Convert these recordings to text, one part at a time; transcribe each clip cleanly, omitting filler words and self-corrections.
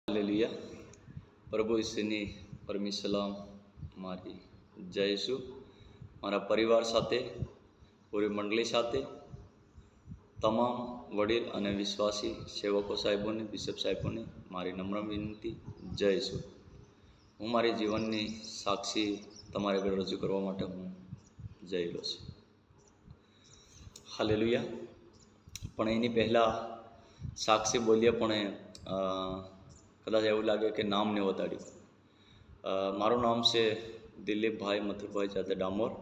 Hallelujah. પ્રભુ ઈસુની પરમી સલામ મારી જઈશું મારા પરિવાર સાથે, પૂરી મંડળી સાથે, તમામ વડીલ અને વિશ્વાસી સેવકો સાહેબોને, બિશપ સાહેબોને મારી નમ્ર વિનંતી જઈશું. હું મારી જીવનની સાક્ષી તમારી આગળ રજૂ કરવા માટે હું જઈલો છું. હાલેલુયા. પણ એની પહેલાં સાક્ષી બોલ્યા પણ કદાચ એવું લાગે કે નામ ને વતાડ્યું. મારું નામ છે દિલીપભાઈ મથુરભાઈ જાતે ડામોર,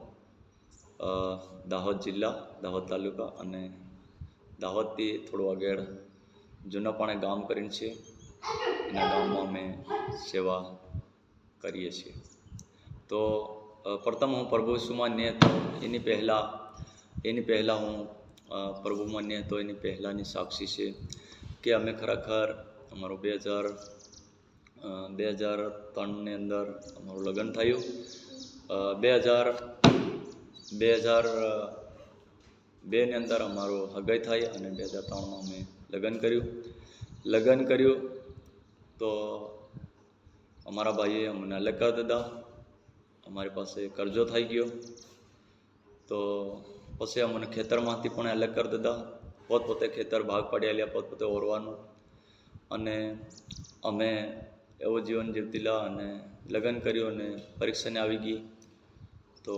દાહોદ જિલ્લા, દાહોદ તાલુકા અને દાહોદથી થોડું આગળ જૂનાપાણે ગામ કરીને છે. એના ગામમાં અમે સેવા કરીએ છીએ. તો પ્રથમ હું પ્રભુ ઈસુ માન્ય હતો એની પહેલાં હું પ્રભુ માન્ય હતો એની પહેલાંની સાક્ષી છે કે અમે ખરેખર અમારું 2003ની અંદર અમારું લગ્ન થયું. 2002ની અંદર અમારું હગાઈ થઈ અને 2003માં અમે લગ્ન કર્યું. તો અમારા ભાઈએ અમને અલગ કરી દીધા. અમારી પાસે કરજો થઈ ગયો. તો પછી અમને ખેતરમાંથી પણ અલગ કરી દીધા. પોતપોતે ખેતર ભાગ પાડી આલ્યા, પોતપોતે ઓરવાનું. અને અમે એવું જીવન જીવતીલા અને લગ્ન કર્યું અને પરીક્ષાને આવી ગઈ. તો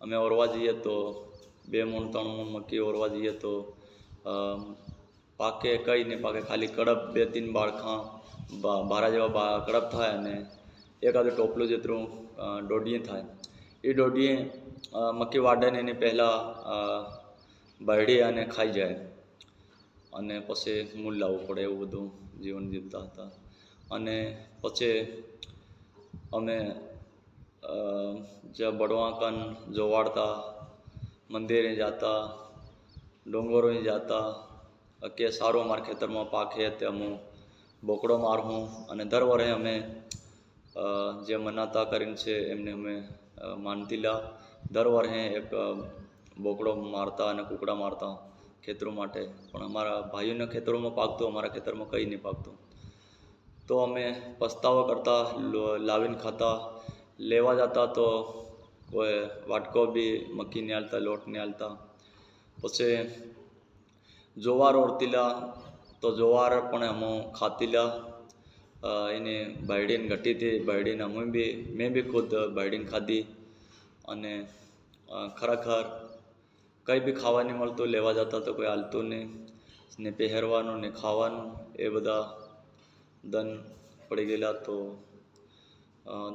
અમે ઓરવા જઈએ તો 2 મણ 3 મણ મક્કી ઓરવા જઈએ તો પાકે કંઈ નહીં પાકે, ખાલી કડપ 2-3 બાળખાં બારા જેવા કડપ થાય અને એકાદું ટોપલું જેટલું દોઢીએ થાય. એ દોઢીએ મક્કી વાઢે ને એની પહેલાં બરડી અને ખાઈ જાય અને પછી મૂળ લાવવું પડે. એવું બધું જીવન જીવતા હતા. અને પછી અમે જ્યાં બળવાંકન જોવાડતા, મંદિરે જતા, ડોંગરોએ જતા કે સારું અમારા ખેતરમાં પાકે તે હું બોકડો મારું. અને દર વર્ષે અમે જે મનાતા કરીને છે એમને અમે માનતીલા દર વર્ષે એક બોકડો મારતા અને કૂકડા મારતા ખેતરો માટે. પણ અમારા ભાઈઓના ખેતરોમાં પાકતું, અમારા ખેતરમાં કંઈ નહીં પાકતું. તો અમે પસ્તાવો કરતા, લાવીને ખાતા. લેવા જતા તો કોઈ વાટકો બી મક્કી નહીં હાલતા, લોટ નહીં હાલતા. પછી જોવાર ઓળતીલા તો જોવાર પણ અમે ખાતીલા. એને બાયડીને ઘટીથી બાયડીને મેં બી ખુદ બાયડીને ખાધી. અને ખરેખર કંઈ બી ખાવા નહીં મળતું. લેવા જતા તો કોઈ હાલતું નહીં, ને પહેરવાનું ને ખાવાનું એ બધા દન પડી ગયેલા. તો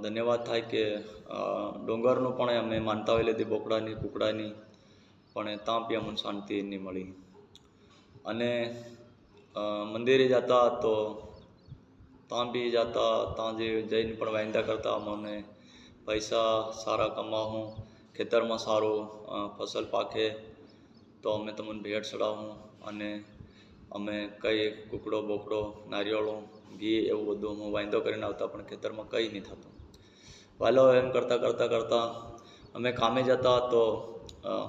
ધન્યવાદ થાય કે ડોંગરનું પણ અમે માનતા હોય લીધી, બોકડાની કૂકડાની, પણ ત્યાં બી અમને શાંતિ નહીં મળી. અને મંદિરે જતા તો ત્યાં જઈને પણ વાંદા કરતા. અમને પૈસા સારા કમાવું, ખેતરમાં સારું ફસલ પાકે તો અમે તમને ભેટ ચડાવું. અને અમે કંઈ કૂકડો બોકડો નારિયેળો ઘી એવું બધું હું વાંદો કરીને આવતા, પણ ખેતરમાં કંઈ નહીં થતું. વાલો એમ કરતાં અમે કામે જતા તો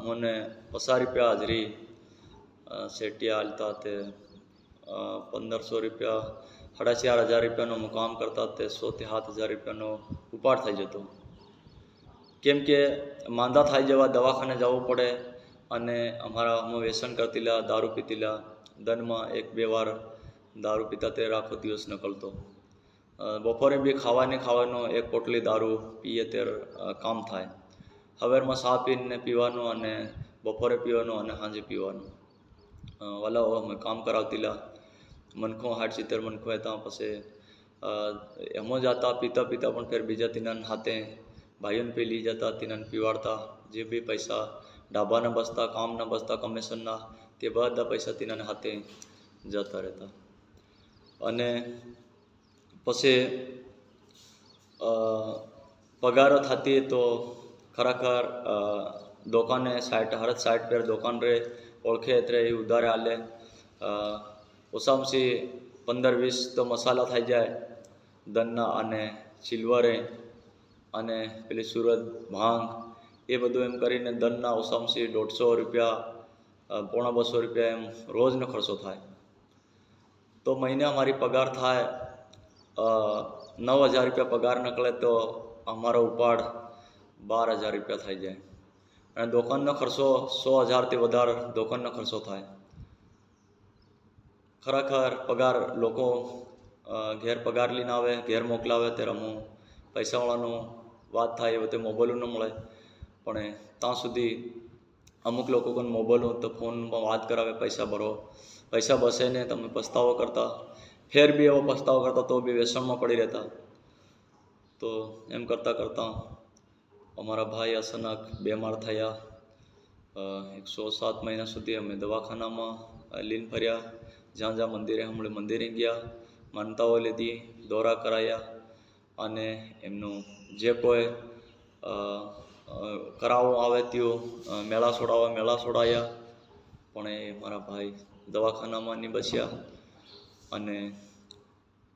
મને 50 રૂપિયા હાજરી શેટિયા હાલતા. તે 1500 રૂપિયા, 4,500 રૂપિયાનું હું કામ કરતા. તે 6,000 થી 7,000 રૂપિયાનો ઉપાડ થઈ જતો. કેમ કે માંદા થઈ જવા દવાખાને જવું પડે. અને અમે વ્યસન કરતીલા, દારૂ પીતીલા. દનમાં 1-2 વાર દારૂ પીતા તે આખો દિવસ નીકળતો. બપોરે બી ખાવાનું 1 પોટલી દારૂ પીએ ત્યારે કામ થાય. સવારમાં ચા પીને પીવાનું અને બપોરે પીવાનું અને સાંજે પીવાનું. વાલા અમે કામ કરાવતીલા. મનખો 60-70 મનખો હતા. પછી એમાં જતા પીતા પણ ફેર બીજા તીનાન હાથે ભાઈઓને પી લઈ જતા, તીનાને પીવાડતા. જે બી પૈસા ડાબાના બસતા, કામના બસતા, કમિશનના, તે બધા પૈસા તીનાને હાથે જતા રહેતા. અને પછી પગાર થતી તો ખરેખર દુકાને હર 60 પેર દુકાન રહે, ઓળખે એટલે એ ઉધારે હાલે. ઓછામાં 15-20 તો મસાલા થઈ જાય દનના અને સિલ્વરે અને પેલી સુરત ભાંગ એ બધું એમ કરીને દનના ઓછામાં 150 રૂપિયા, 250 રૂપિયા એમ રોજનો ખર્ચો થાય. તો મહિને અમારી પગાર થાય 9,000 રૂપિયા પગાર નકળે તો અમારો ઉપાડ 12,000 રૂપિયા થઈ જાય અને દુકાનનો ખર્ચો 100,000થી વધારે દુકાનનો ખર્ચો થાય. ખરેખર પગાર લોકો ઘેર પગાર લઈને આવે, ઘેર મોકલાવે ત્યારે હું પૈસાવાળાનું વાત થાય એ વખતે મોબાઈલ ન મળે, પણ ત્યાં સુધી અમુક લોકો કોઈને મોબાઈલ તો ફોનમાં વાત કરાવે, પૈસા ભરો, પૈસા બસે ને તમે પસ્તાવો કરતા, ફેર બી એવો પસ્તાવો કરતા તો બી વ્યસનમાં પડી રહેતા. તો એમ કરતાં કરતાં અમારા ભાઈ અચાનક બીમાર થયા. 107 મહિના સુધી અમે દવાખાનામાં લીન ફર્યા. જ્યાં જ્યાં મંદિરે હમણાં મંદિરે ગયા, માનતાઓ લીધી, દોરા કરાયા અને એમનું જે કોઈ કરાવવું આવે તેવું મેળા છોડાયા, પણ એ મારા ભાઈ દવાખાનામાં નહીં બચ્યા અને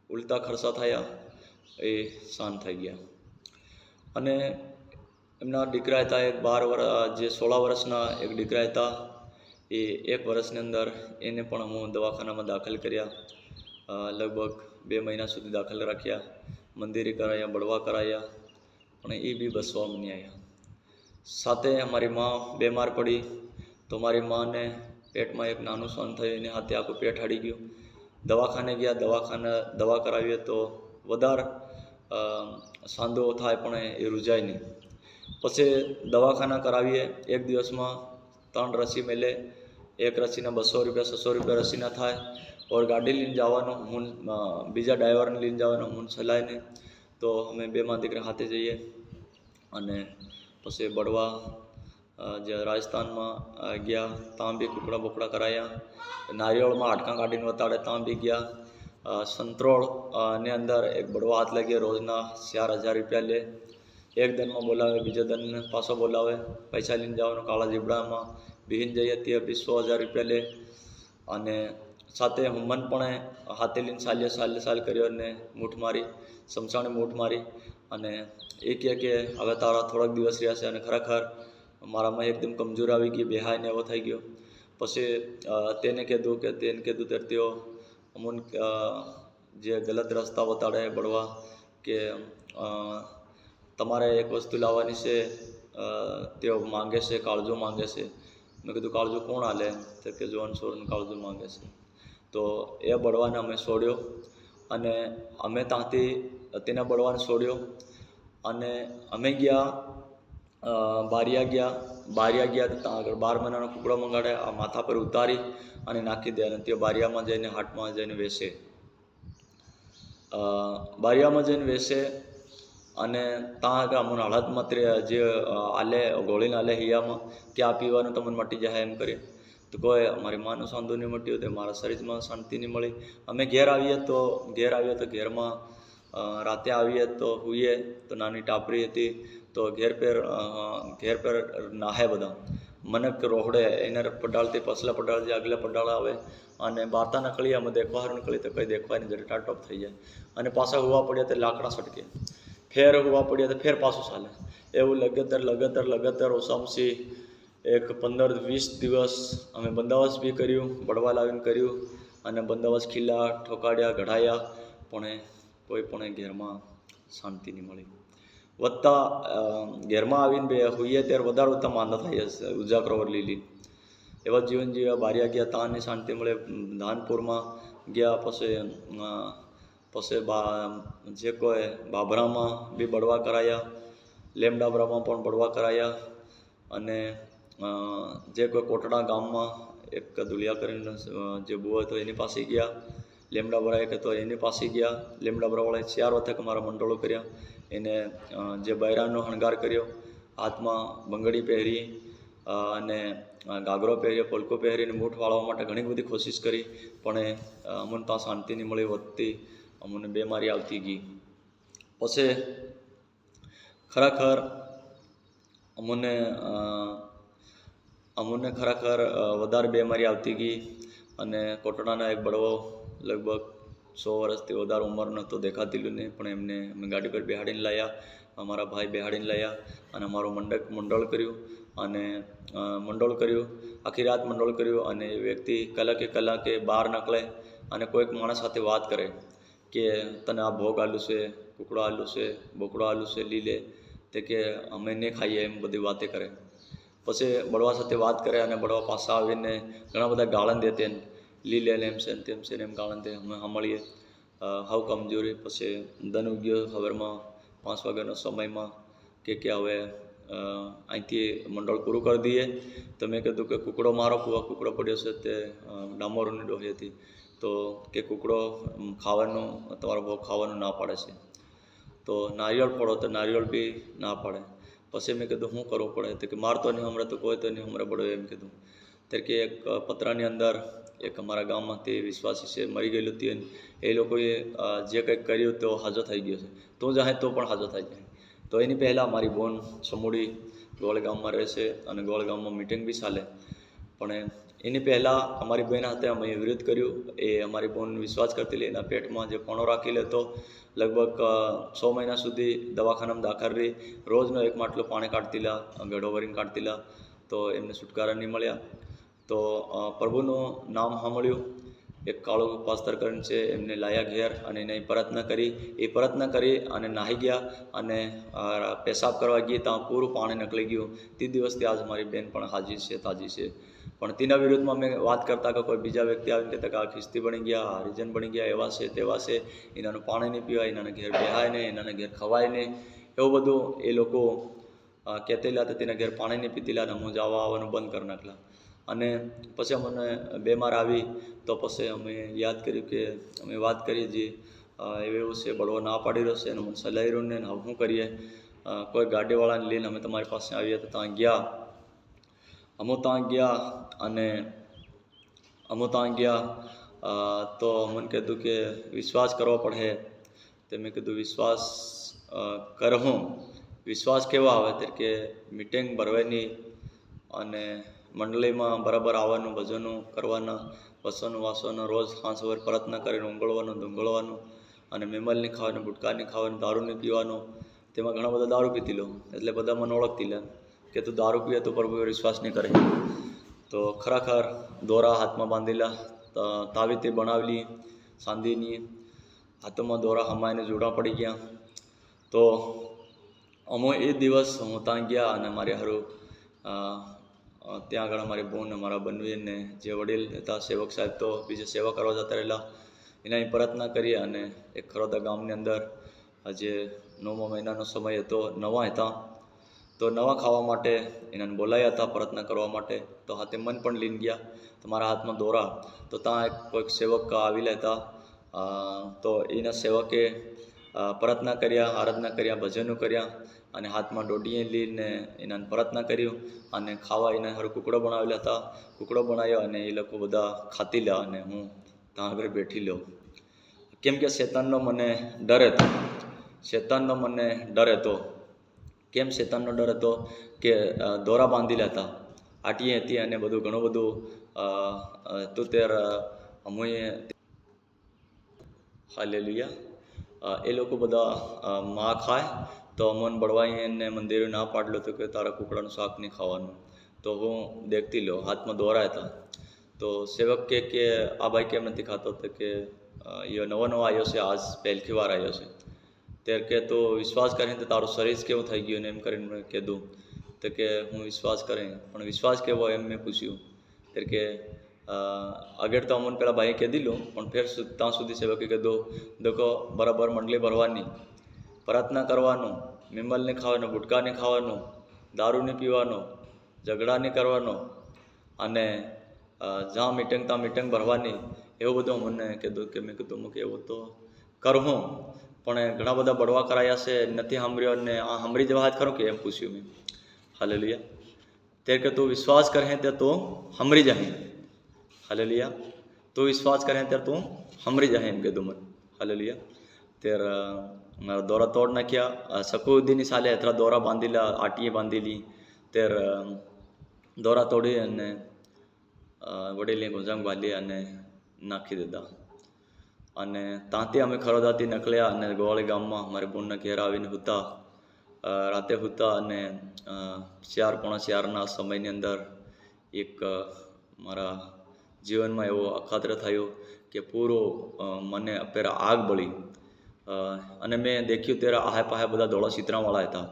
ઉલટા ખર્ચા થયા, એ શાંત થઈ ગયા. અને એમના દીકરા હતા, એક 16 વર્ષના એક દીકરા હતા. એ 1 વર્ષની અંદર એને પણ હું દવાખાનામાં દાખલ કર્યા. લગભગ 2 મહિના સુધી દાખલ રાખ્યા, મંદિરે કરાયા, બળવા કરાયા, પણ એ બી બસવામાં નહીં આવ્યા. સાથે અમારી મા બીમાર પડી તો મારી માને પેટમાં એક નાનું સન થયું, એને હાથે આખું પેટ હળી ગયું. દવાખાને ગયા, દવા કરાવીએ તો વધારે સાંધો થાય પણ એ રૂજાય નહીં. પછી દવાખાના કરાવીએ, એક દિવસમાં 3 રસી મળે, એક રસીના 200 રૂપિયા 600 રૂપિયા રસીના થાય. ઓર ગાડી લઈને જવાનું, હું બીજા ડ્રાઈવરને લઈને જવાનું, હું ચલાવીને. તો અમે 2 દીકરા હાથે જઈએ અને પછી બળવા જે રાજસ્થાનમાં ગયા, ત્યાં બી કુકડા બુકડા કરાયા. નારિયેળમાં હાડકાં કાઢીને વતાડે ત્યાં બી ગયા. સંતરોળ ની અંદર એક બળવા હાથ લાગીએ, રોજના 4,000 રૂપિયા લે. એક દનમાં બોલાવે, બીજા દન પાછો બોલાવે, પૈસા લઈને જવાનું. કાળા જીબડામાં બિહીન જઈએ ત્યાં બી 100,000 રૂપિયા લે. અને સાથે હુમન પણ હાથે લઈને સાલ કર્યો અને મૂઠ મારી, સમસાણે મૂઠ મારી. અને એ કહે કે હવે તારા થોડાક દિવસ રહ્યા છે. અને ખરેખર મારામાં એકદમ કમજોર આવી ગઈ, બેહાઈને એવો થઈ ગયો. પછી તેને કીધું ત્યારે તેઓ અમુન જે ગલત રસ્તા બતાડે બળવા કે તમારે એક વસ્તુ લાવવાની છે, તેઓ માંગે છે, કાળજો માંગે છે. મેં કીધું કાળજો કોણ હાલે? તો કે જોન સોરનું કાળજો માંગે છે. તો એ બળવાને અમે છોડ્યો અને અમે ત્યાંથી તેને બળવાને છોડ્યો અને અમે ગયા બારિયા ગયા તો ત્યાં આગળ 12 મહિનાનો કુકડો મંગાડે, આ માથા પર ઉતારી અને નાખી દે અને તે બારિયામાં જઈને હાટમાં જઈને વેચે. બારિયામાં જઈને વેચે અને ત્યાં આગળ અમને હળદ માત્ર જે આલે ગોળીને આલે હિયામાં કે આ પીવાનું તમને મટી જાય એમ કરી. તો કોઈ અમારી માનું સાંધો નહીં મટ્યું, તો મારા શરીરમાં શાંતિ નહીં મળી. અમે ઘેર આવીએ તો ઘેરમાં રાતે આવીએ તો હુઈએ તો નાની ટાપરી હતી, તો ઘેર પેર નાહે બધા. મને રોહડે એને પડાળથી પસલા પડાળ જે આગલા પડાળ આવે અને બારતા નકળી, અમે દેખવા નકળી તો કંઈ દેખવાની જરી ટાટોપ થઈ જાય. અને પાછા હોવા પડ્યા તો લાકડા સટકે, ફેર હોવા પડ્યા તો ફેર પાછું ચાલે. એવું લગાતાર ઓછામસી એક 15-20 દિવસ અમે બંદોબસ્ત બી કર્યું, બળવા લાવીને કર્યું અને બંદોબસ્ત ખીલા ઠોકાડ્યા, ઘડાયા, પણ કોઈ પણ ઘેરમાં શાંતિ નહીં મળી. વધતા ઘેરમાં આવીને બે હોઈએ ત્યારે વધારે વધતા માંદા થાય છે, ઉજાગરો લીલી એવા જીવન જીવ્યા. બારિયા ગયા ત્યાંની શાંતિ મળે. ધાનપુરમાં ગયા, પછી જે કોઈ બાબરામાં બી બળવા કરાયા, લેમડાબરામાં પણ બળવા કરાયા. અને જે કોઈ કોટડા ગામમાં એક દુલિયા કરીને જે બુઓ હતો એની પાસે ગયા, લેમડાબરા એક હતો એની પાસે ગયા. લેમડાબરાવાળાએ 4 વખત અમારા મંડળો કર્યા. એને જે બૈરાનો શણગાર કર્યો, હાથમાં બંગડી પહેરી અને ગાગરો પહેર્યો, પોલકો પહેરીને મૂઠ વાળવા માટે ઘણી બધી કોશિશ કરી, પણ અમને ત્યાં શાંતિ નહીં મળી. વધતી અમને બીમારી આવતી ગઈ. પછી ખરેખર અમને ખરેખર વધારે બીમારી આવતી ગઈ. અને કોટડાના એક બળવો લગભગ 100 વર્ષથી વધારે ઉંમરનો તો દેખાતી નહીં, પણ એમને અમે ગાડી પર બેહાડીને લાવ્યા, અમારા ભાઈ બેહાડીને લાવ્યા અને અમારું મંડળ કર્યું. આખી રાત મંડળ કર્યું. અને એ વ્યક્તિ કલાકે બહાર નીકળે અને કોઈક માણસ સાથે વાત કરે કે તને આ ભોગ આલું છે, કુકડો આલું છે, બોકડો આલું છે, લી લે. તે કે અમે નહીં ખાઈએ એમ બધી વાતે કરે. પછી બળવા સાથે વાત કરે અને બળવા પાસે આવીને ઘણા બધા ગાળણ દે તેને લી લે એમ છે તેમ છે એમ ગાળણ દે. અમે સાંભળીએ હાવ કમજોરી. પછી ધન ઉગ્યો ખબરમાં 5 વાગ્યાનો સમયમાં કે હવે અહીંથી મંડળ પૂરું કરી દઈએ. તો મેં કીધું કે કુકડો મારો કુકડો પડ્યો છે તે ડામોરની ડોહી હતી. તો કે કુકડો ખાવાનું તમારો ભોગ ખાવાનું ના પાડે છે. તો નારિયેળ ફોડો તો નારિયેળ બી ના પાડે. પછી મેં કીધું શું કરવું પડે? તો કે મારતો નહીં હમણાં તો કોઈ તો નહીં હમણાં બળો એમ કીધું. ત્યારે કે એક પતરાની અંદર એક અમારા ગામમાંથી વિશ્વાસી છે મરી ગયેલું હતું. એ લોકોએ જે કંઈક કર્યું તો હાજો થઈ ગયો છે. તું જાય તો પણ હાજો થઈ જાય. તો એની પહેલાં મારી બોન સમૂડી ગોળ ગામમાં રહે છે અને ગોળ ગામમાં મિટિંગ બી ચાલે. પણ એની પહેલાં અમારી બહેન હાથે અમે વિરોધ કર્યું. એ અમારી બોન વિશ્વાસ કરતી લે એના પેટમાં જે પણો રાખી લેતો. લગભગ 6 મહિના સુધી દવાખાનામાં દાખલ રહી. રોજનો એક માટલું પાણી કાઢતી લા, ગઢો ભરીને કાઢતી લા. તો એમને છુટકારા નહીં મળ્યા. તો પ્રભુનું નામ સાંભળ્યું. એક કાળો પાસ્તર કરીને છે એમને લાયા ઘેર અને એને પ્રાર્થના કરી. એ પ્રાર્થના કરી અને નાહી ગયા અને પેશાબ કરવા ગઈ ત્યાં પૂરું પાણી નીકળી ગયું. તે દિવસથી આજ મારી બેન પણ હાજી છે, તાજી છે. પણ તેના વિરુદ્ધમાં મેં વાત કરતા કે કોઈ બીજા વ્યક્તિ આવીને કહેતા કે આ ખિસ્તી બની ગયા, હરિજન બની ગયા, એવા છે તેવા છે, એનાનું પાણી નહીં પીવાય, એનાના ઘેર બેહાય નહીં, એનાના ઘેર ખવાય નહીં, એવું બધું એ લોકો કહેતેલા તો તેના ઘેર પાણી નહીં પીતેલા અને હું જવા આવવાનું બંધ કરી નાખલા. અને પછી અમને બેમાર આવી તો પછી અમે યાદ કર્યું કે અમે વાત કરી જે એવું છે બળવો ના પાડી રહ્યો છે અને મને સલાહી રહ્યું ને હવે શું કરીએ? કોઈ ગાડીવાળાને લઈને અમે તમારી પાસે આવીએ. તો ત્યાં ગયા. અમે ત્યાં ગયા તો મને કીધું કે વિશ્વાસ કરવો પડે. તો મેં કીધું વિશ્વાસ કરું. વિશ્વાસ કેવા આવે? તો કે મીટિંગ ભરવાની અને મંડળીમાં બરાબર આવવાનું, ભજનો કરવાના, વસવાનું વાંચવાનું, રોજ સાંજ સવાર પ્રાર્થના કરીને ઊંઘળવાનું, ધૂંઘળવાનું અને મેમલ નહીં ખાવાનું, ગુટકા નહીં ખાવાનું, દારૂ નહીં પીવાનું. તેમાં ઘણા બધા દારૂ પીતી લો એટલે બધા મને ઓળખતી લે કે તું દારૂ પીએ તો પ્રભુ વિશ્વાસ નહીં કરે. તો ખરેખર દોરા હાથમાં બાંધેલા, તાવીતે બનાવેલી ચાંદીની, હાથમાં દોરા હમાઈને જોડા પડી ગયા. તો અમે એ દિવસ હું ત્યાં ગયા અને મારી હારું ત્યાં આગળ મારી બોન, મારા બનવીને જે વડીલ હતા સેવક સાહેબ તો બીજે સેવા કરવા જતા રહેલા. એના પ્રાર્થના કરી અને એક ખરોદા ગામની અંદર આજે 9મા મહિનાનો સમય હતો. નવા હતા તો નવા ખાવા માટે એનાને બોલાયા હતા પ્રાર્થના કરવા માટે. તો હાથે મન પણ લઈને ગયા. તમારા હાથમાં દોરા. તો ત્યાં એક કોઈક સેવક આવેલા હતા. તો એના સેવકે પ્રાર્થના કર્યા, આરાધના કર્યા, ભજનો કર્યા અને હાથમાં દોડીએ લઈને એનાને પ્રાર્થના કર્યું અને ખાવા એના હારું કુકડો બનાવેલા હતા. કુકડો બનાવ્યો અને એ લોકો બધા ખાતી લ્યા અને હું ત્યાં આગળ બેઠી લ્યો. કેમ કે શેતાનનો મને ડર હતો. શેતાનનો મને ડર હતો. કેમ શેતાનનો ડર હતો? કે દોરા બાંધેલા હતા, આટીએ હતી અને બધું ઘણું બધું તું ત્યારે અમે હાલેલુયા. એ લોકો બધા માં ખાય તો અમોને બળવાઈને મંદિરે ના પાડલો તો કે તારા કુકડાનું શાક નહીં ખાવાનું. તો હું દેખતી લો હાથમાં દોરા હતા. તો સેવક કે આ ભાઈ કેમ નથી ખાતો? તો કે એ નવો આવ્યો છે, આજ પહેલી વાર આવ્યો છે. ત્યારે કે તો વિશ્વાસ કરીને તો તારું શરીર કેવું થઈ ગયું ને એમ કરીને મેં કીધું. તો કે હું વિશ્વાસ કરે પણ વિશ્વાસ કેવો એમ મેં પૂછ્યું. ત્યારે કે આગળ તો અમને પેલા ભાઈએ કહી દીધું પણ ફેર ત્યાં સુધી સેવકે કીધું દેખો બરાબર મંડળી ભરવાની, પ્રાર્થના કરવાનું, મેમલ નહીં ખાવાનું, ગુટકા નહીં ખાવાનું, દારૂ નહીં પીવાનો, ઝઘડા નહીં કરવાનો અને જ્યાં મીટિંગ ત્યાં મીટિંગ ભરવાની. એવું બધું મને કીધું કે મેં કીધું કે એવું તો કરું પણ ઘણા બધા બળવા કરાયા છે નથી સાંભળ્યો અને આ સાંભળી જવા હાથ ખરું કે એમ પૂછ્યું મેં. હાલેલુયા. ત્યારે કે તું વિશ્વાસ કરે તે તું સાંભળી જાય. હાલેલુયા. તું વિશ્વાસ કરે ત્યારે તું સાંભળી જાય એમ કીધું મને. હાલેલુયા. ત્યારે મારા દોરા તોડ નાખ્યા. સકુદ્દીની સાલે એટલા દોરા બાંધેલા, આટીએ બાંધેલી. ત્યારે દોરા તોડી અને વડીલે ગોજાંગ બાંધી અને નાખી દીધા. અને ત્યાંથી અમે ખરોદાથી નીકળ્યા અને ગોવાળી ગામમાં મારી બોનના ઘેર આવીને હતા. રાતે હતા અને 4:45ના સમયની અંદર એક મારા જીવનમાં એવો અખાત્ર થયો કે પૂરો મને પેલા આગ બળી અને મેં દેખ્યું ત્યારે આહે પાહે બધા ધોળા ચિત્રાવાળા હતા.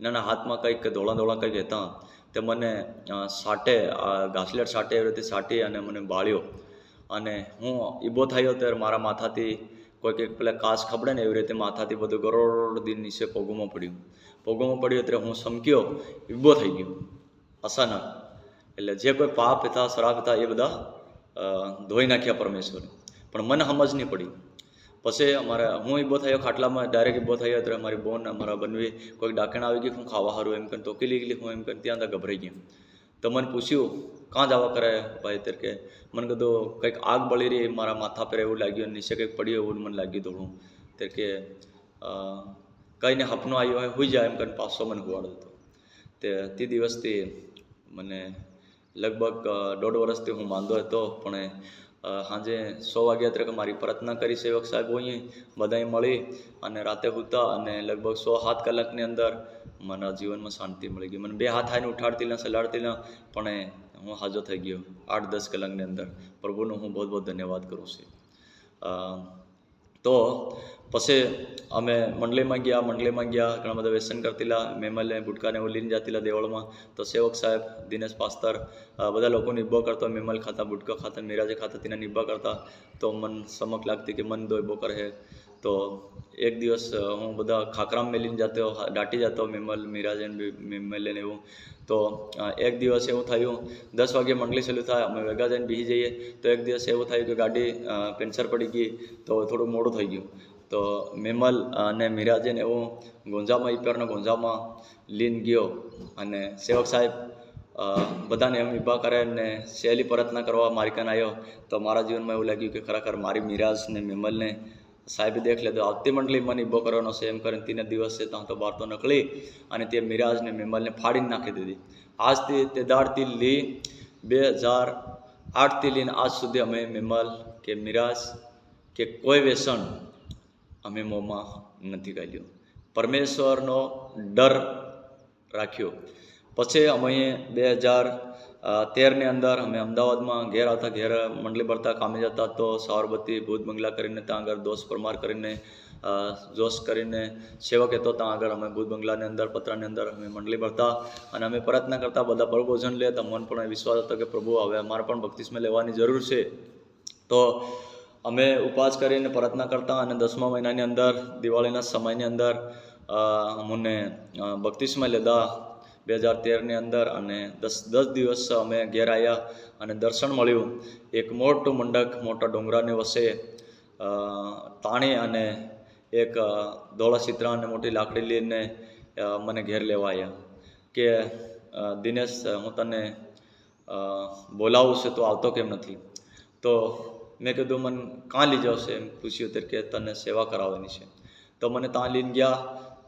એના હાથમાં કંઈક ધોળા કંઈક હતા. તે મને સાટે ઘાસલેટ સાટે એવી રીતે સાટી અને મને બાળ્યો. અને હું ઊભો થયો ત્યારે મારા માથાથી કોઈક પેલા કાચ ખબડે ને એવી રીતે માથાથી બધું ગરોડ દિન નીચે પગોમાં પડ્યું ત્યારે હું સમક્યો, ઊભો થઈ ગયો અચાનક. એટલે જે કોઈ પાપ હતા શ્રાપ હતા એ બધા ધોઈ નાખ્યા પરમેશ્વરે, પણ મને સમજ નહીં પડી. પછી હું ઊભો થયો ખાટલામાં, ડાયરેક્ટ ઊભો થયો ત્યારે મારી બોન મારા બનવી કોઈક ડાકણ આવી ગઈ, હું ખાવા સારું એમ કરીને તોકી લીધી, હું એમ કરીને ત્યાં ગભરાઈ ગયો. તો મને પૂછ્યું કાં જવા કરે ભાઈ ત્યારે કે મને કીધું કંઈક આગ બળી રહી મારા માથા પર એવું લાગ્યું, નીચે કંઈક પડ્યું એવું મને લાગ્યું થોડું. ત્યારે કે કંઈને સપનું આવ્યું હોય હોઈ જાય એમ કરીને પાછો મને હુવાડો હતો. તે દિવસથી મને લગભગ 1.5 વર્ષથી હું માંદો હતો, પણ સાંજે 100 વાગ્યા ત્યારે મારી પ્રાર્થના કરી સેવક સાહેબ હોય બધાએ મળી અને રાતે સૂતા અને લગભગ 6-7 કલાકની અંદર મારા જીવનમાં શાંતિ મળી ગઈ. મને 2 હાથ આવીને ઉઠાડતી ના સલાડતી ના, પણ હું હાજો થઈ ગયો 8-10 કલાકની અંદર. પ્રભુનો હું બહુ ધન્યવાદ કરું છું. તો પછી અમે મંડળીમાં ગયા ઘણા બધા વ્યસન કરતીલા, મેમલને ગુટકાને એવું લઈને જતીલા દેવળમાં. તો સેવક સાહેબ દિનેશ પાસ્તર બધા લોકો નિબ્બો કરતો, મેમલ ખાતા, ગુટકા ખાતા, મિરાજે ખાતા, તેના નિબ્બા કરતા. તો મન સમક લાગતી કે મન દોય બો કરે. તો એક દિવસ હું બધા ખાખરામ મેલીને જતો, દાટી જતો, મેમલ મિરાજે મેમલે ને એવું. તો એક દિવસ એવું થયું 10 વાગે મંડળી ચાલુ થાય, અમે ભેગા જઈને બેસી જઈએ. તો એક દિવસ એવું થયું કે ગાડી પંચર પડી ગઈ, તો થોડું મોડું થઈ ગયું. તો મેમલ અને મિરાજે ને એવું ગોંજામાં લીન ગયો અને સેવક સાહેબ બધાને એમ ઊભા કરે ને સહેલી પ્રાર્થના કરવા મારી કાન આવ્યો. તો મારા જીવનમાં એવું લાગ્યું કે ખરેખર મારી મિરાજ ને મેમલને સાહેબે દેખ લે તો આવતી મંડળી મને ઊભો કરવાનો છે એમ કરીને 3 દિવસ ત્યાં તો બહાર તો નીકળી અને તે મિરાજને મેમલને ફાડીને નાખી દીધી. આજથી તે દાડથી લઈ 2008થી લઈને આજ સુધી અમે મેમલ કે મિરાજ કે કોઈ વ્યસન અમે મોંમાં નથી કાઢ્યું. પરમેશ્વરનો ડર રાખ્યો. પછી અમે 2013ની અંદર અમે અમદાવાદમાં ઘેર મંડળી ભરતા કામે જતા. તો સાબરમતી ભૂત બંગલા કરીને ત્યાં આગળ દોષ પરમાર કરીને જોશ કરીને સેવક હતો. ત્યાં આગળ અમે ભૂત બંગલાની અંદર પતરાની અંદર અમે મંડળી ભરતા અને અમે પ્રાર્થના કરતા. બધા પ્રભુ ભોજન લે તો મન પણ વિશ્વાસ હતો કે પ્રભુ હવે અમારે પણ બપતિસ્મા લેવાની જરૂર છે. તો અમે ઉપવાસ કરીને પ્રાર્થના કરતા અને 10મા મહિનાની અંદર દિવાળીના સમયની અંદર અમને બપતિસ્મા લીધા 2013ની અંદર. અને 10 દિવસ અમે ઘેર આવ્યા અને દર્શન મળ્યું. એક મોટું મંડક મોટા ડુંગરાની વચ્ચે તાણી અને એક ધોળા ચિત્રા અને મોટી લાકડી લઈને મને ઘેર લેવા આવ્યા કે દિનેશ હું તને બોલાવું છું તો આવતો કેમ નથી. તો મેં કીધું મને કાં લઈ જાવશે એમ પૂછ્યું ત્યારે કે તને સેવા કરાવવાની છે. તો મને ત્યાં લઈને ગયા.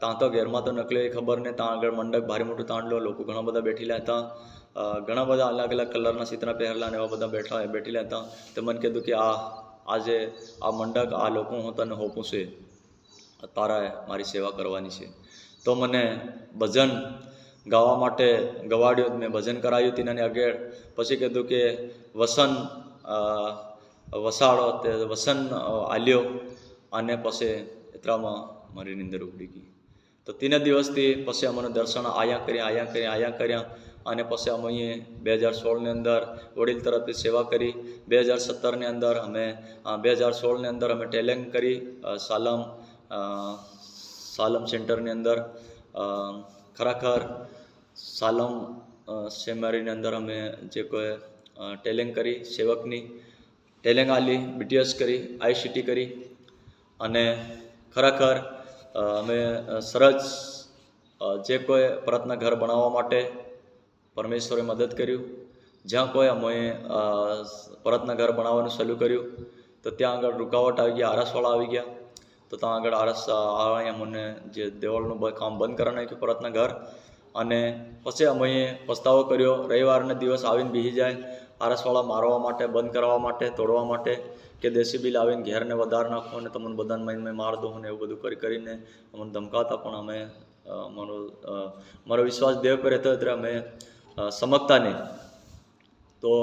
ત્યાં તો ઘેરમાં તો નકલી ખબર નહીં. ત્યાં આગળ મંડક ભારે મોટું તાંડલો, લોકો ઘણા બધા બેઠેલા હતા. ઘણા બધા અલગ કલરના ચિત્ર પહેરેલા ને એવા બધા બેઠેલા હતા. તો મને કીધું કે આજે આ મંડક આ લોકો હું તને હોપું છે, તારા મારી સેવા કરવાની છે. તો મને ભજન ગાવા માટે ગવાડ્યો. મેં ભજન કરાવ્યું તેનાની આગળ. પછી કીધું કે વસન વસાડો તે વસન આલ્યો અને પછી એટલામાં મારી નીંદર ઉડી ગઈ. તો 3 દિવસથી પછી અમને દર્શન આયા કર્યા અને પછી અમે 2016ની અંદર વડીલ તરફથી સેવા કરી. 2017ની અંદર અમે 2016ની અંદર અમે ટેલેન્ટ કરી સાલમ સેન્ટરની અંદર. ખરેખર સાલમ સેમારીની અંદર અમે જે કોઈ ટેલેન્ટ કરી સેવકની ટેલેન્ટ આલી, BTS કરી, ICT કરી અને ખરેખર અમે સરસ જે કોઈ પ્રાર્થના ઘર બનાવવા માટે પરમેશ્વરે મદદ કર્યું. જ્યાં કોઈ અમે પ્રાર્થના ઘર બનાવવાનું ચાલુ કર્યું તો ત્યાં આગળ રૂકાવટ આવી ગયા, આરસવાળા આવી ગયા. તો ત્યાં આગળ આરસવાળાએ અમને જે દેવળનું કામ બંધ કરી નાખ્યું પ્રાર્થના ઘર. અને પછી અમે પસ્તાવો કર્યો. રવિવારના દિવસ આવીને બેસી જાય આરસવાળા મારવા માટે, બંધ કરવા માટે, તોડવા માટે કે દેશી બિલ આવીને ઘેરને વધારે નાખો અને તમને બધાને મેં માર દો ને એવું બધું કરીને અમને ધમકાવતા. પણ અમે મારો વિશ્વાસ દેવ પર હતો એટલે અમે સમજતા નહીં. તો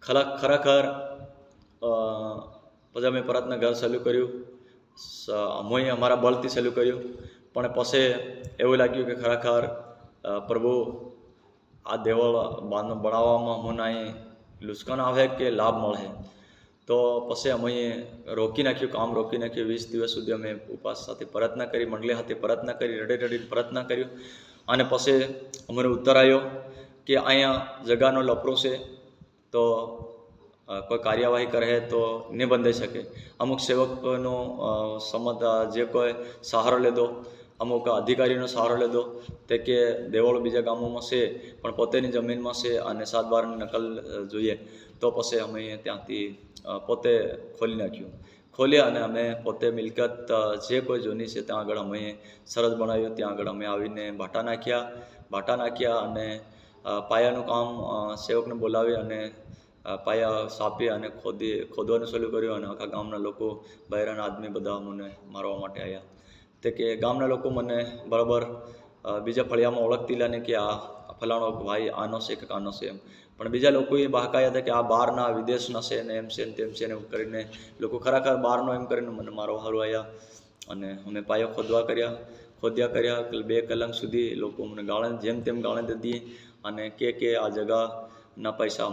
ખરેખર પછી અમે પરતના ઘર સહેલું કર્યું, અમે અમારા બળથી સહેલું કર્યું. પણ પછી એવું લાગ્યું કે ખરેખર પ્રભુ આ દેવળ બનાવવામાં મને અહીં નુકસાન આવે કે લાભ મળે. તો પછી અમે રોકી નાખ્યું, કામ રોકી નાખ્યું. 20 દિવસ સુધી અમે ઉપવાસ સાથે પ્રાર્થના કરી, મંડળી સાથે પ્રાર્થના કરી, રડી પ્રાર્થના કર્યું. અને પછી અમને ઉત્તર આવ્યો કે અહીંયા જગાનો લફરો છે, તો કોઈ કાર્યવાહી કરે તો નહીં બંધાઈ શકે. અમુક સેવકનો જે કોઈ સહારો લીધો, અમુક અધિકારીનો સહારો લીધો, તે કે દેવળો બીજા ગામોમાં છે પણ પોતાની જમીનમાં છે અને 7 બારની નકલ જોઈએ. તો પછી અમે ત્યાંથી પોતે ખોલી નાખ્યું. ખોલ્યા અને અમે પોતે મિલકત જે કોઈ જૂની છે ત્યાં આગળ અમે સરસ બનાવ્યું. ત્યાં આગળ અમે આવીને ભાટા નાખ્યા અને પાયાનું કામ સેવકને બોલાવી અને પાયા સાપી અને ખોદવાનું શરૂ કર્યું. અને આખા ગામના લોકો, બહેરાના આદમી બધા મને મારવા માટે આવ્યા. તે કે ગામના લોકો મને બરાબર બીજા ફળિયામાં ઓળખતી લાને કે આ ફલાણો ભાઈ આનો છે કે આનો છે એમ. પણ બીજા લોકો એ બહાકાયા હતા કે આ બહારના વિદેશના છે ને એમ છે ને તેમ છે ને એવું કરીને લોકો ખરેખર બહારનો એમ કરીને મને મારવા સારું આવ્યા. અને અમે પાયો ખોદ્યા કર્યા 2 કલાક સુધી. લોકો મને જેમ તેમ ગાળે દે દીએ અને કે આ જગાના પૈસા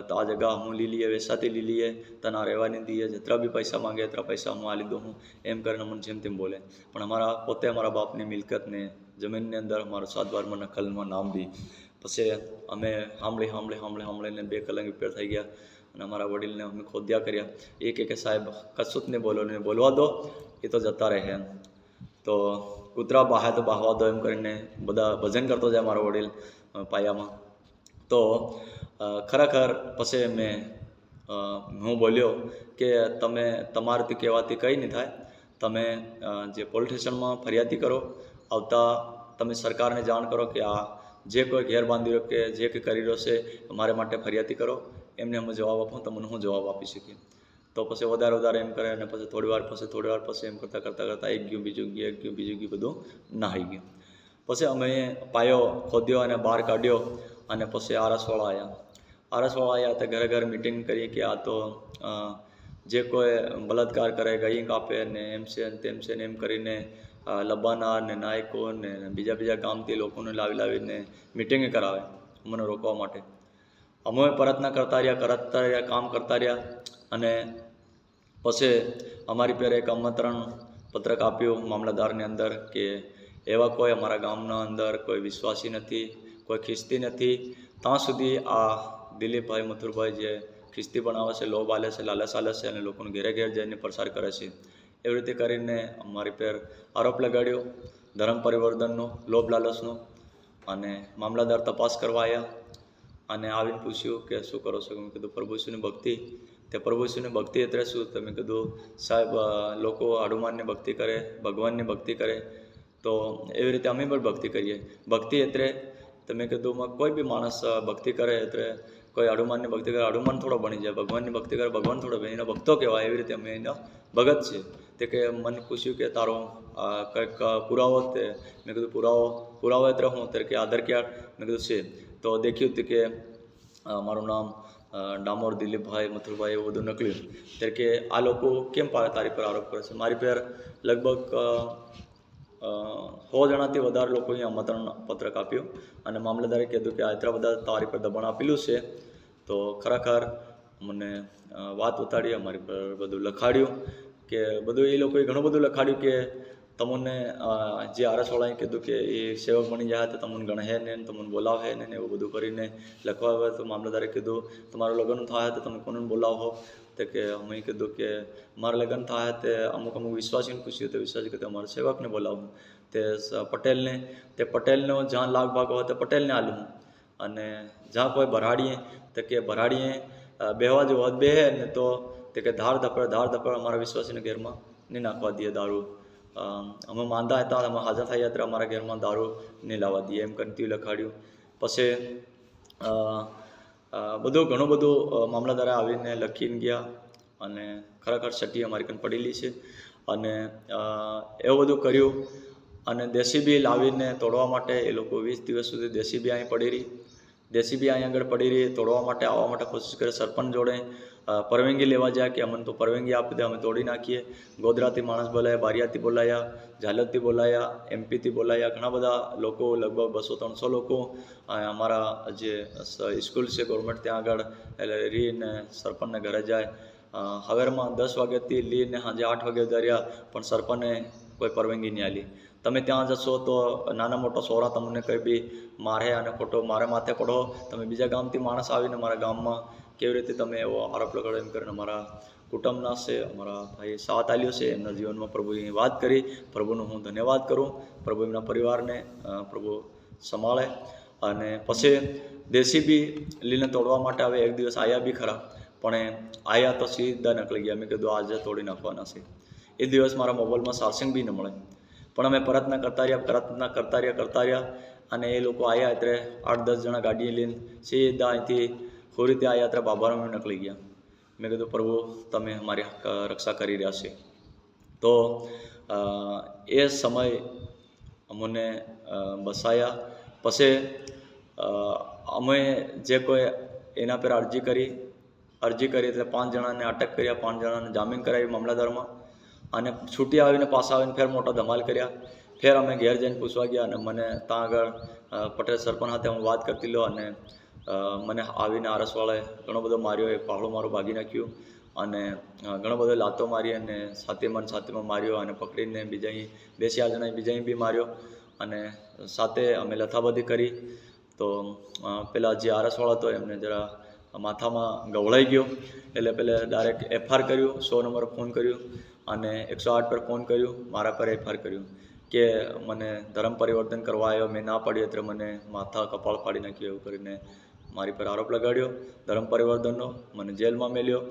તો આ જગા હું લી લીએ, વૈસાથી લી લીએ, તને રહેવા નહીં દઈએ, જેટલા બી પૈસા માંગે એટલા પૈસા હું આ લીધો હું, એમ કરીને મને જેમ તેમ બોલે. પણ પોતે અમારા બાપની મિલકતને જમીનની અંદર અમારા 7 બારમાં નકલમાં નામ દી. પછી અમે સાંભળીને 2 કલાક ઉપર થઈ ગયા. અને અમારા વડીલને અમે ખોદ્યા કર્યા. એ કે સાહેબ કશું જ નહીં બોલો, ને બોલવા દો, એ તો જતા રહે એમ. તો કૂતરા બાહે તો બાહવા દો એમ કરીને બધા ભજન કરતો જાય મારો વડીલ પાયામાં. તો ખરેખર પછી હું બોલ્યો કે તમારાથી કહેવાથી કંઈ નહીં થાય. તમે જે પોલીસ સ્ટેશનમાં ફરિયાદી કરો, આવતા તમે સરકારને જાણ કરો કે આ જે કોઈ ઘેર બાંધી રહ્યો કે જે કંઈ કરી રહ્યો છે મારા માટે ફરિયાદી કરો. એમને અમે જવાબ આપું, તમને હું જવાબ આપી શકીએ. તો પછી વધારે એમ કરે અને પછી થોડી વાર પછી એમ કરતાં એક ગયું બીજું ગયું બધું નાહી ગયું. પછી અમે પાયો ખોદ્યો અને બહાર કાઢ્યો. અને પછી આરસવાળા આવ્યા તો ઘરે મિટિંગ કરી કે આ તો જે કોઈ બળાત્કાર કરે, ગાય કાપે ને એમ છે ને તેમ છે ને એમ કરીને લબાના ને નાયકો ને બીજા ગામથી લોકોને લાવીને મિટિંગ કરાવે મને રોકવા માટે. અમે પ્રાર્થના કરતા રહ્યા, કામ કરતા રહ્યા. અને પછી અમારી પર એક આમંત્રણ પત્રક આપ્યું મામલતદારની અંદર કે એવા કોઈ અમારા ગામના અંદર કોઈ વિશ્વાસી નથી, કોઈ ખ્રિસ્તી નથી. ત્યાં સુધી આ દિલીપભાઈ મથુરભાઈ જે ખ્રિસ્તી બનાવે છે, લોભ આલે છે, લાલચ આલે છે અને લોકોને ઘેરે જઈને પ્રસાર કરે છે. એવી રીતે કરીને અમારી પર આરોપ લગાડ્યો ધર્મ પરિવર્તનનો, લોભ લાલચનો. અને મામલતદાર તપાસ કરવા આવ્યા અને આવીને પૂછ્યું કે શું કરો છો? મેં કીધું પ્રભુશ્રીની ભક્તિ. તે પ્રભુશ્રીની ભક્તિ એટલે શું? તો મેં કીધું સાહેબ લોકો હનુમાનની ભક્તિ કરે, ભગવાનની ભક્તિ કરે, તો એવી રીતે અમે પણ ભક્તિ કરીએ. ભક્તિ એટલે તમે કીધું કોઈ બી માણસ ભક્તિ કરે એટલે કોઈ હનુમાનની ભક્તિ કરે, હનુમાન થોડો બની જાય, ભગવાનની ભક્તિ કરે, ભગવાન થોડો બની, એના ભક્તો કહેવાય. એવી રીતે અમે એના ભગત છે. તે કે મને પૂછ્યું કે તારો કંઈક પુરાવો? તે મેં કીધું પુરાવો એટલે હું? ત્યારે કે આધાર કાર્ડ. મેં કીધું છે. તો દેખ્યું હતું કે મારું નામ ડામોર દિલીપભાઈ મથુરભાઈ એવું બધું નીકળ્યું. ત્યારે કે આ લોકો કેમ તારી પર આરોપ કરે છે? મારી પર લગભગ 100 જણાથી વધારે લોકોએ આમંત્રણ પત્રક આપ્યું. અને મામલતદારે કીધું કે એટલા બધા તારી પર દબાણ આપેલું છે. તો ખરેખર મને વાત ઉતારી, અમારી પર બધું લખાડ્યું કે બધું એ લોકોએ ઘણું બધું લખાડ્યું કે તમને જે આરસવાળાએ કીધું કે એ સેવક બની જાય તો તમને ગણે ને તમને બોલાવે ને એવું બધું કરીને લખવા આવે. તો મામલતદારે કીધું તમારું લગ્ન થાય તો તમે કોને બોલાવો? તો કે અમે કીધું કે મારા લગ્ન થાય તે અમુક વિશ્વાસીને પૂછ્યું તો વિશ્વાસી કીધું અમારા સેવકને બોલાવું. તે પટેલનો જ્યાં લાગ ભાગ હોય તો પટેલને આલું. અને જ્યાં કોઈ ભરાડીએ તો કે ભરાડીએ બેહવા જેવો બેહે ને તો તે કે ધાર ધપડ અમારા વિશ્વાસીને ઘેરમાં નહીં નાખવા દઈએ દારૂ. અમે માંદા હતા, અમે હાજર થયા ત્યારે અમારા ઘેરમાં દારૂ નહીં લાવવા દઈએ એમ કરીને લખાડ્યું. પછી ઘણું બધું મામલતદારે આવીને લખીને ગયા. અને ખરેખર સટી અમારી કંઈ પડેલી છે. અને એવું બધું કર્યું. અને જેસીબી લાવીને તોડવા માટે એ લોકો 20 દિવસ સુધી જેસીબી અહીં પડી રહી. જેસીબી અહીં આગળ પડી રહી, તોડવા માટે આવવા માટે કોશિશ કરે સરપંચ જોડે. પરવાનગી લેવા જાય કે અમને તો પરવાનગી આપી દે, અમે તોડી નાખીએ. ગોધરાથી માણસ બોલાયા, બારિયાથી બોલાયા, ઝાલોદથી બોલાયા, એમપીથી બોલાયા, ઘણા બધા લોકો, લગભગ 200-300 લોકો અમારા જે સ્કૂલ છે ગવર્મેન્ટ ત્યાં આગળ એટલે રીને સરપંચને ઘરે જાય. સવારમાં 10 વાગ્યાથી લઈને સાંજે 8 વાગ્યા સુધી રહ્યા, પણ સરપંચને કોઈ પરવાનગી નહીં આલી. તમે ત્યાં જશો તો નાના મોટો સોરા તમને કંઈ બી મારે અને ખોટો મારે માથે પડો, તમે બીજા ગામથી માણસ આવીને મારા ગામમાં કેવી રીતે તમે એવો આરોપ લગાડો એમ કરીને અમારા કુટુંબના છે, અમારા ભાઈ સાથ આલ્યો છે, એમના જીવનમાં પ્રભુની વાત કરી. પ્રભુનો હું ધન્યવાદ કરું. પ્રભુ એમના પરિવારને પ્રભુ સંભાળે. અને પછી દેશી બી લીને તોડવા માટે હવે એક દિવસ આવ્યા બી ખરા, પણ આવ્યા તો સીધા નકળી ગયા. મેં કીધું આજે તોડી નાખવાના છે. એ દિવસ મારા મોબાઈલમાં ચાર્જિંગ બી ન મળે, પણ અમે પ્રયત્ન કરતા રહ્યા. અને એ લોકો આવ્યા એટલે 8-10 જણા ગાડી લઈને સીધા અહીંથી ખોરી રીતે આવ્યા ત્યારે બાબારામાં નકળી ગયા. મેં કીધું પ્રભુ તમે અમારી રક્ષા કરી રહ્યા છે. તો એ સમય અમને બસાયા. પછી અમે જે કોઈ એના પર અરજી કરી એટલે 5 જણાને અટક કર્યા, 5 જણાને જામીન કરાવી મામલતદારમાં, અને છૂટી આવીને પાછા આવીને ફેર મોટો ધમાલ કર્યા. ફેર અમે ઘેર જઈને પૂછવા ગયા, અને મને ત્યાં આગળ પટેલ સરપંચ સાથે હું વાત કરતી લો, અને મને આવીને આરસવાળાએ ઘણો બધો માર્યો. એ પાહડું મારું ભાગી નાખ્યું, અને ઘણો બધો લાતો મારી, અને છાતીમાં માર્યો, અને પકડીને બીજા 2-4 જણાએ બીજા બી માર્યો, અને સાથે અમે લથાબધી કરી. તો પેલા જે આરસવાળા હતો એમને જરા માથામાં ગવળાઈ ગયો, એટલે પેલે ડાયરેક્ટ FR કર્યું, 100 નંબર ફોન કર્યું, અને 108 પર ફોન કર્યું, મારા પર FR કર્યું કે મને ધર્મ પરિવર્તન કરવા આવ્યો, મેં ના પાડ્યું એટલે મને માથા કપાળ ફાડી નાખ્યું, એવું કરીને મારી પર આરોપ લગાડ્યો ધર્મ પરિવર્તનનો. મને જેલમાં મેલ્યો,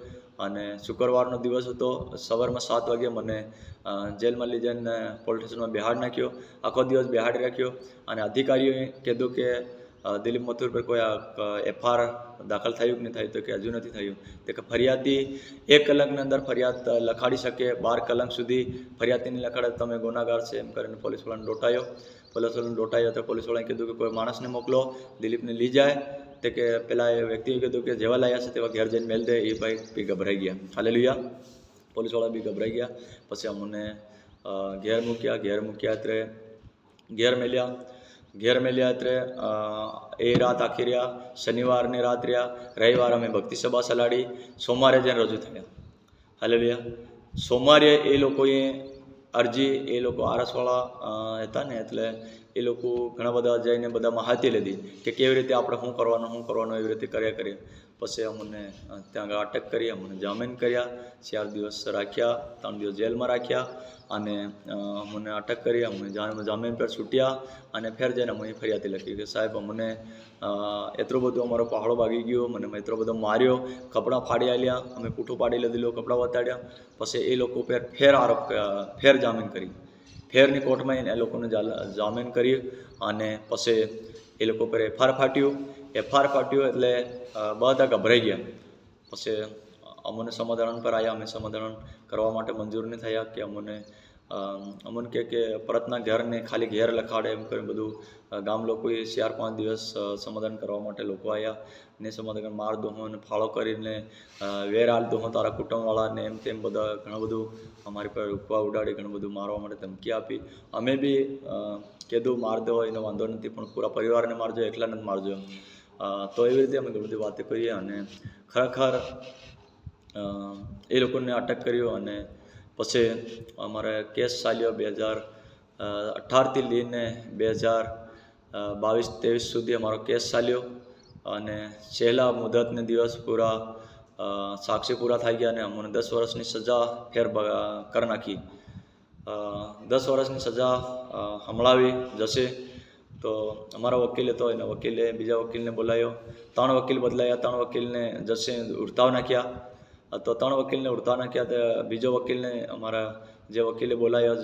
અને શુક્રવારનો દિવસ હતો. સવારમાં 7 વાગે મને જેલમાં લઈ જઈને પોલીસ સ્ટેશનમાં બેહાડ નાખ્યો. આખો દિવસ બેહાડી રાખ્યો, અને અધિકારીઓએ કીધું કે દિલીપ મથુર પર કોઈ FR દાખલ થયું કે નહીં થયું, તો કે હજુ નથી થયું. તો કે ફરિયાદી 1 કલાકની અંદર ફરિયાદ લખાડી શકે, 12 કલાક સુધી ફરિયાદી નહીં લખાડે તમે ગુનાગાર છે, એમ કરીને પોલીસવાળાને ડોટાયો. તો પોલીસવાળાએ કીધું કે કોઈ માણસને મોકલો, દિલીપને લઈ જાય. તે કે પેલા એ વ્યક્તિએ કીધું કે જેવા લાયા છે તેવા ઘેર જઈને મેલ દે. એ ભાઈ બી ગભરાઈ ગયા. હાલેલુયા. પોલીસવાળા બી ગભરાઈ ગયા. પછી અમને ઘેર મૂક્યા એટલે ઘેર મેલ્યા એટલે એ રાત આખી રહ્યા. શનિવારની રાત રહ્યા. રવિવાર અમે ભક્તિ સભા ચલાડી. સોમવારે જઈને રજૂ થયા. હાલેલુયા. સોમવારે એ લોકોએ અરજી, એ લોકો આરસવાળા હતા ને, એટલે એ લોકો ઘણા બધા જઈને બધા માહિતી લીધી કે કેવી રીતે આપણે શું કરવાનું એવી રીતે કર્યા કરીએ. પછી અમને ત્યાં આગળ અટક કરી, અમને જામીન કર્યા, 4 દિવસ રાખ્યા, 3 દિવસ જેલમાં રાખ્યા, અને અમને અટક કરી, અમે જામીન પર છૂટ્યા. અને ફેર જઈને અમે ફરિયાદી લખી કે સાહેબ અમને એટલું બધું અમારો પહાડો ભાગી ગયો, મને એટલો બધો માર્યો, કપડાં ફાડી આલ્યા, અમે પૂઠું પાડી લીધેલું, કપડાં વતાડ્યા. પછી એ લોકો ફેર જામીન કરી, ફેરની કોર્ટમાં એ લોકોને જામીન કરી, અને પછી એ લોકો પર FR ફાટ્યું એટલે બધા ગભરાઈ ગયા. પછી અમને સમાધાન પર આવ્યા. અમે સમાધાન કરવા માટે મંજૂર નહીં થયા કે અમને કે પરતના ઘરને ખાલી ઘેર લખાડે, એમ કરીને બધું ગામ લોકોએ 4-5 દિવસ સમાધાન કરવા માટે લોકો આવ્યા. ને સમાધાન માર દોહો અને ફાળો કરીને વેર આલ દોહો તારા કુટુંબવાળાને, એમ તેમ બધા ઘણું બધું અમારી પર ઉપવા ઉડાડી, ઘણું બધું મારવા માટે ધમકી આપી. અમે બી કીધું માર દો એનો વાંધો નથી, પણ પૂરા પરિવારને મારજો, એકલા નથી મારજો. તો એવી રીતે અમે ઘણી બધી વાતો કરીએ, અને ખરેખર એ લોકોને અટક કર્યો. અને પછી અમારે કેસ ચાલ્યો 2018થી લઈને 2022-23 સુધી અમારો કેસ ચાલ્યો. અને છેલ્લા મુદતને દિવસ પૂરા સાક્ષી પૂરા થઈ ગયા, અને અમને 10 વર્ષની સજા ફેર કરી નાખી. 10 વર્ષની સજા સંભળાવી જશે. તો અમારા વકીલ હતો, એના વકીલે બીજા વકીલને બોલાવ્યો. 3 વકીલ બદલાયા, 3 વકીલને જશે ઉડતાવ નાખ્યા. તો 3 વકીલને ઉડતાવ નાખ્યા. તો બીજો વકીલને અમારા જે વકીલે બોલાવ્યો,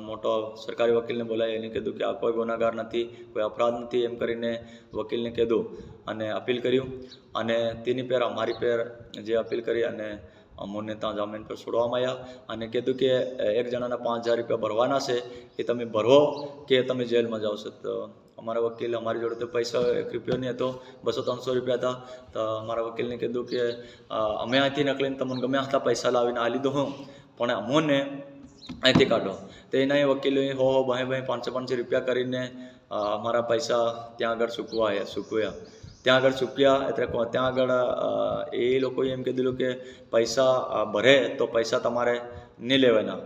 મોટો સરકારી વકીલને બોલાવ્યો, એને કીધું કે આ કોઈ ગુનાગાર નથી, કોઈ અપરાધ નથી, એમ કરીને વકીલને કીધું, અને અપીલ કર્યું. અને તેની પર અમારી પર જે અપીલ કરી, અને અમને ત્યાં જામીન પર છોડવામાં આવ્યા. અને કીધું કે એક જણાના 5,000 રૂપિયા ભરવાના છે, એ તમે ભરો કે તમે જેલમાં જાઓ છો. તો અમારા વકીલ અમારી જોડે તો પૈસા 1 રૂપિયો નહીં હતો, 200-300 રૂપિયા હતા. તો અમારા વકીલને કીધું કે અમે અહીંથી નકલીને તમને ગમે આટલા પૈસા લાવીને આ લીધો હું, પણ અમોને અહીંથી કાઢો. તો એના વકીલે 100-200 500 રૂપિયા કરીને અમારા પૈસા ત્યાં આગળ ચૂકવ્યા. ત્યાં આગળ ચૂક્યા એટલે ત્યાં આગળ એ લોકોએ એમ કીધેલું કે પૈસા ભરે તો પૈસા તમારે નહીં લેવાના,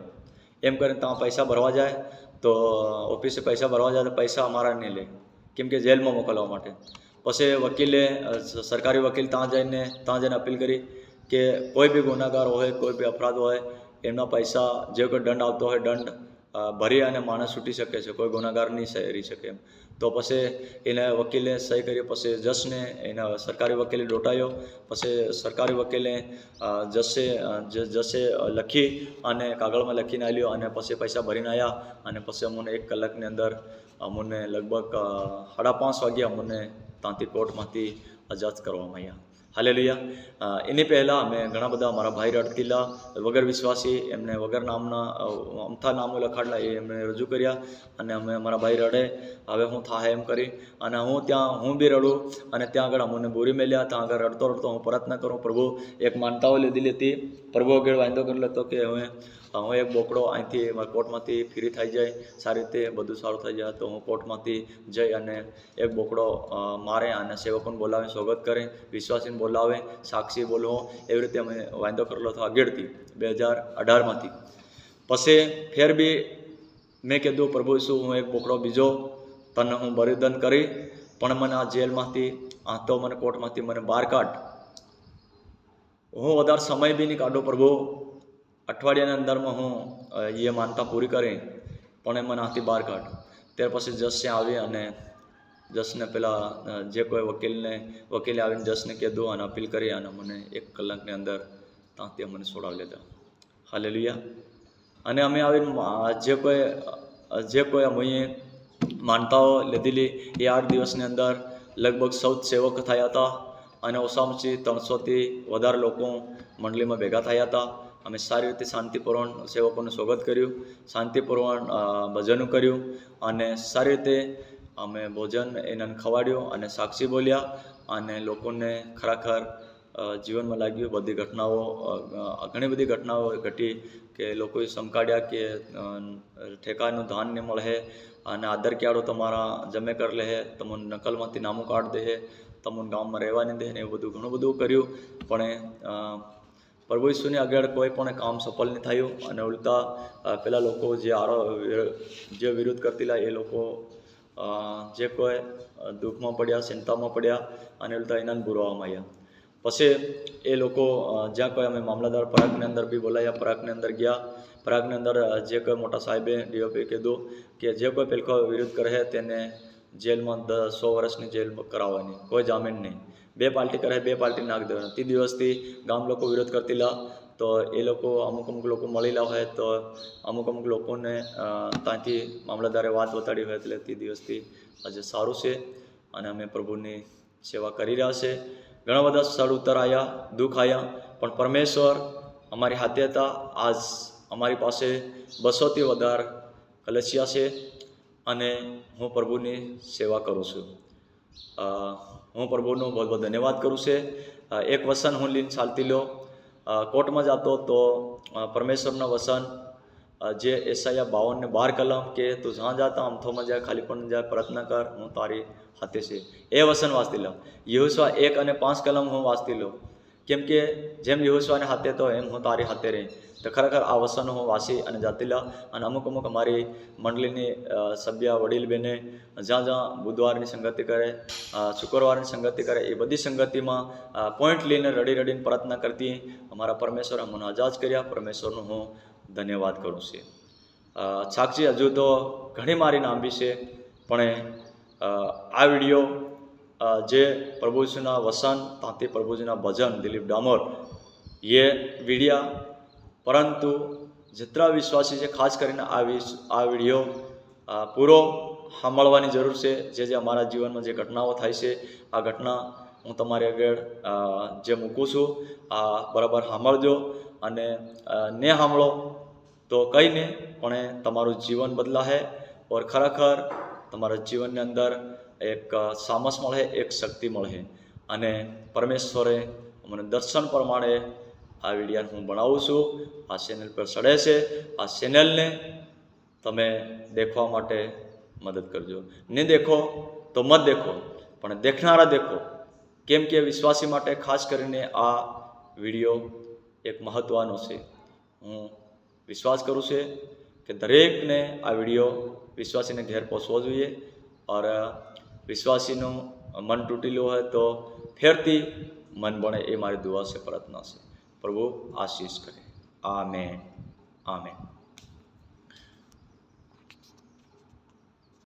એમ કરીને તમે પૈસા ભરવા જાય તો ઓફિસે પૈસા ભરવા જાય તો પૈસા અમારા નહીં લે, કેમ કે જેલમાં મોકલવા માટે. પછી વકીલે સરકારી વકીલ ત્યાં જઈને અપીલ કરી કે કોઈ બી ગુનાગાર હોય, કોઈ બી અપરાધ હોય, એમના પૈસા જે કોઈ દંડ આવતો હોય દંડ ભરી અને માણસ છૂટી શકે છે, કોઈ ગુનાગાર નહીં રહી શકે એમ. તો પછી એને વકીલે સહી કરી. પછી જજને એના સરકારી વકીલે દોટાયો. પછી સરકારી વકીલે જજે લખી અને કાગળમાં લખીને આવ્યો અને પછી પૈસા ભરીને આવ્યા. અને પછી અમને 1 કલાકની અંદર અમને લગભગ 5:30 વાગે અમને ત્યાંથી કોર્ટમાંથી આઝાદ કરવામાં આવ્યા. હાલેલુયા. એની પહેલાં અમે ઘણા બધા અમારા ભાઈ રડતીલા વગર વિશ્વાસી એમને વગર નામના અમથા નામો લખાડલા એ એમને રજૂ કર્યા. અને અમે અમારા ભાઈ રડે હવે હું થાય એમ કરી અને હું બી રડું. અને ત્યાં આગળ અમને બોરી મેલ્યા. ત્યાં આગળ રડતો હું પ્રાર્થના કરું, પ્રભુ એક માનતાઓ લીધી હતી. પ્રભુ આગળ વાંધો કરેલો હતો કે હું એક બોકડો અહીંથી મારા કોર્ટમાંથી ફ્રી થઈ જાય, સારી રીતે બધું સારું થઈ જાય. તો હું કોર્ટમાંથી જઈ અને એક બોકડો મારે અને સેવકોને બોલાવે, સ્વાગત કરે, વિશ્વાસીને બોલાવે, સાક્ષી બોલવો, એવી રીતે અમે વાંધો કરેલો હતો આગળથી 2018માંથી. પછી ફેર બી મેં કીધું પ્રભુ શું હું એક બોકડો બીજો તને હું બલિદાન કરી, પણ મને આ જેલમાંથી તો મને કોર્ટમાંથી મને બહાર કાઢ. હું વધારે સમય બી નહીં કાઢું પ્રભુ, અઠવાડિયાના અંદરમાં હું એ માનતા પૂરી કરી, પણ મને આથી બહાર કાઢ. ત્યાર પછી જજને આવી અને જજને પેલા જે કોઈ વકીલે આવીને જજને કીધું અને અપીલ કરી અને મને 1 કલાકની અંદર ત્યાંથી અમને છોડાવી લીધા. હાલેલુયા. અને અમે આવીને જે કોઈ અમે માનતાઓ લીધેલી એ 8 દિવસની અંદર લગભગ 14 સેવક થયા હતા. અને ઓછામાં ઓછી 300થી વધારે લોકો મંડળીમાં ભેગા થયા હતા. અમે સારી રીતે શાંતિપૂર્વક સેવકોનું સ્વાગત કર્યું, શાંતિપૂર્વક ભજન કર્યું અને સારી રીતે અમે ભોજન એને ખવાડ્યું અને સાક્ષી બોલ્યા. અને લોકોને ખરેખર જીવનમાં લાગ્યું. ઘણી બધી ઘટનાઓ ઘટી કે લોકોએ સમકાડ્યા કે ઠેકાનું ધાન નહીં મળે અને આદર ક્યાડો તમારા જમે કર લે, તમને નકલમાંથી નામું કાઢ દે, તમને ગામમાં રહેવા નહીં દે ને એવું ઘણું બધું કર્યું. પણ પ્રભુ ઈસુની આગળ કોઈ પણ કામ સફળ નહીં થયું. અને ઉલટા પેલા લોકો જે વિરોધ કરતીલા એ લોકો જે કોઈ દુઃખમાં પડ્યા, ચિંતામાં પડ્યા અને ઉલટા એના બુરાવામાં આવ્યા. પછી એ લોકો જ્યાં કોઈ અમે મામલતદાર પરાગની અંદર બી બોલાયા, પરાગની અંદર ગયા. પરાગની અંદર જે કોઈ મોટા સાહેબે ડીઓપી કીધું કે જે કોઈ પેલકો વિરોધ કરે તેને જેલમાં 100 વર્ષની જેલ કરાવવાની, કોઈ જામીન નહીં. 2 પાર્ટી કરે 2 પાર્ટી નાખી દેવાની. તે દિવસથી ગામ લોકો વિરોધ કરતીલા. તો એ લોકો અમુક લોકો મળેલા હોય તો અમુક લોકોને ત્યાંથી મામલતદારે વાત બતાડી હોય એટલે તે દિવસથી આજે સારું છે અને અમે પ્રભુની સેવા કરી રહ્યા છે. ઘણા બધા સ્થળ ઉત્તર આવ્યા, દુઃખ આવ્યા, પણ પરમેશ્વર અમારી હાથે હતા. આજ અમારી પાસે 200થી વધારે કલેસિયા છે અને હું પ્રભુની સેવા કરું છું. હું પ્રભુનો બહુ બહુ ધન્યવાદ કરું છું. એક વસન હું લઈને ચાલતી લો કોર્ટમાં જતો તો પરમેશ્વરના વસન જે એસાયા 52:12 કલમ કે તું જ્યાં જાતા અમથોમાં જાય, ખાલી પણ જાય, પ્રાર્થના કર, હું તારી હાથે છે. એ વસન વાંચતી લો. યહોશુઆ 1 અને 5 કલમ હું વાંચતી લો, કેમ કે જેમ યહોશુઆને હાથે તો એમ હું તારી હાથે રહી. તો ખરેખર આ વસનો હું વાંચી અને જાતી લા. અને અમુક અમારી મંડળીની સભ્ય વડીલ બેને જ્યાં બુધવારની સંગતિ કરે, શુક્રવારની સંગતિ કરે, એ બધી સંગતિમાં પોઈન્ટ લઈને રડીને પ્રાર્થના કરતી અમારા પરમેશ્વર અમને આઝાદ કર્યા. પરમેશ્વરનું હું ધન્યવાદ કરું છું. સાક્ષી હજુ તો ઘણી મારી લાંબી છે, પણ આ વિડીયો જે પ્રભુજીના વસન ત્યાંથી પ્રભુજીના ભજન દિલીપ ડામોર એ વિડીયા, પરંતુ જેટલા વિશ્વાસી છે ખાસ કરીને આ વિડીયો પૂરો સાંભળવાની જરૂર છે. જે અમારા જીવનમાં જે ઘટનાઓ થાય છે આ ઘટના હું તમારી આગળ જે મૂકું છું આ બરાબર સાંભળજો. અને ને સાંભળો તો કંઈ નહીં, પણ તમારું જીવન બદલાશે ઓર ખરેખર તમારા જીવનની અંદર એક સામસ મળે, એક શક્તિ મળે. અને પરમેશ્વરે મને દર્શન પ્રમાણે આ વિડીયાને હું બનાવું છું. આ ચેનલ પર ચડે છે. આ ચેનલને તમે દેખવા માટે મદદ કરજો. નહીં દેખો તો મત દેખો, પણ દેખનારા દેખો. કેમ કે વિશ્વાસી માટે ખાસ કરીને આ વિડીયો એક મહત્ત્વનો છે. હું વિશ્વાસ કરું છું કે દરેકને આ વિડીયો વિશ્વાસીને ઘેર પહોંચવો જોઈએ. और વિશ્વાસીનું મન તૂટેલું હોય તો ફેરથી મન બને એ મારી દુઆ છે, પ્રાર્થના છે. પ્રભુ આશીષ કરે. આમેન. આમેન.